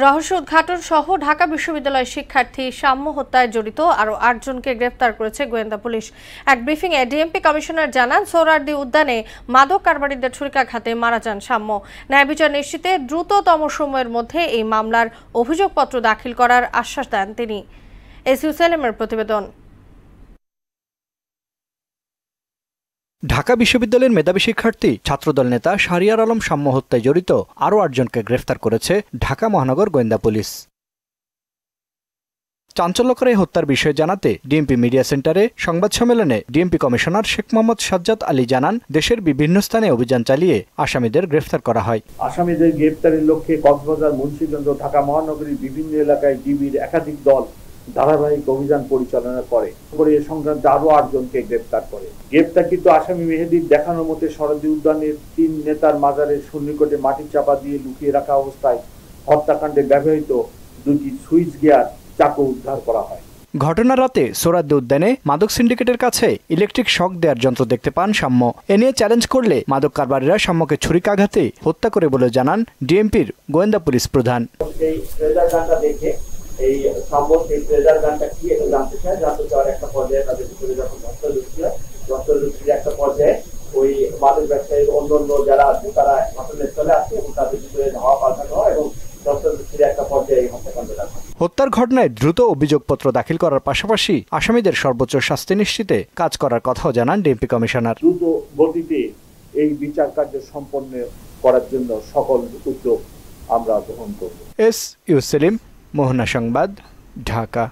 রহস্য উদ্ঘাটন সহ ঢাকা বিশ্ববিদ্যালয়ের শিক্ষার্থী সাম্য হত্যায় জড়িত আরও ৮ জনকে গ্রেফতার করেছে গোয়েন্দা পুলিশ। এক ব্রিফিংয়ে ডিএমপি কমিশনার জানান, সোহরাওয়ার্দী উদ্যানে মাদক কারবারিদের ছুরিকাঘাতে মারা যান সাম্য। ন্যায় বিচার নিশ্চিতে দ্রুততম সময়ের মধ্যে এই মামলার অভিযোগপত্র দাখিল করার আশ্বাস দেন তিনি। এসইউ সেলিমের প্রতিবেদন। ঢাকা বিশ্ববিদ্যালয়ের মেধাবী শিক্ষার্থী ছাত্রদল নেতা শাহরিয়ার আলম সাম্য হত্যায় জড়িত আরও ৮ জনকে গ্রেফতার করেছে ঢাকা মহানগর গোয়েন্দা পুলিশ। চাঞ্চল্যকর এই হত্যার বিষয়ে জানাতে ডিএমপি মিডিয়া সেন্টারে সংবাদ সম্মেলনে ডিএমপি কমিশনার শেখ মোহাম্মদ সাজ্জাদ আলী জানান, দেশের বিভিন্ন স্থানে অভিযান চালিয়ে আসামিদের গ্রেফতার করা হয়। আসামিদের গ্রেফতারের লক্ষ্যে কক্সবাজার, মুন্সিগঞ্জ, ঢাকা মহানগরীর বিভিন্ন এলাকায় ডিবির একাধিক দল ধারাবাহিক অভিযান পরিচালনা করে এ সংক্রান্ত আরো ৮ জনকে গ্রেফতার করে। গ্রেফতারকৃত আসামি মেহেদীর দেখানোর মতে সোহরাওয়ার্দী উদ্যানের ৩ নেতার মাজারের সন্নিকটে মাটির চাপা দিয়ে লুকিয়ে রাখা অবস্থায় হত্যাকাণ্ডে ব্যবহৃত 2টি সুইচ গিয়ার চাকু উদ্ধার করা হয়। ঘটনার রাতে সোহরাওয়ার্দী উদ্যানে মাদক সিন্ডিকেটের কাছে ইলেকট্রিক শক দেওয়ার যন্ত্র দেখতে পান সাম্য। এ নিয়ে চ্যালেঞ্জ করলে মাদক কারবারিরা সাম্যকে ছুরিকাঘাতে হত্যা করে বলে জানান ডিএমপির গোয়েন্দা পুলিশ প্রধান। এই সম্ভব এই ট্রেজার গানটা কি এটা জানতে চাওয়ার একটা পর্যায়ে তাদের ভিতরে যখন ধস্তাধস্তির একটা পর্যায়ে ওই মাদক ব্যবসায়ীর অন্যান্য যারা আছে তারা ঘটনাস্থলে আসে এবং তাদের ভিতরে ধাওয়া পাল্টানো হয় এবং ধস্তাধস্তির একটা পর্যায়ে এই হত্যাকাণ্ডটা হয়। হত্যার ঘটনায় দ্রুত অভিযোগপত্র দাখিল করার পাশাপাশি আসামিদের সর্বোচ্চ শাস্তি নিশ্চিতে কাজ করার কথাও জানান ডিএমপি কমিশনার। দ্রুত গতিতে এই বিচার কার্য সম্পন্ন করার জন্য সকল উদ্যোগ আমরা গ্রহণ করব। এসইউ সেলিম, মোহনা সংবাদ, ঢাকা।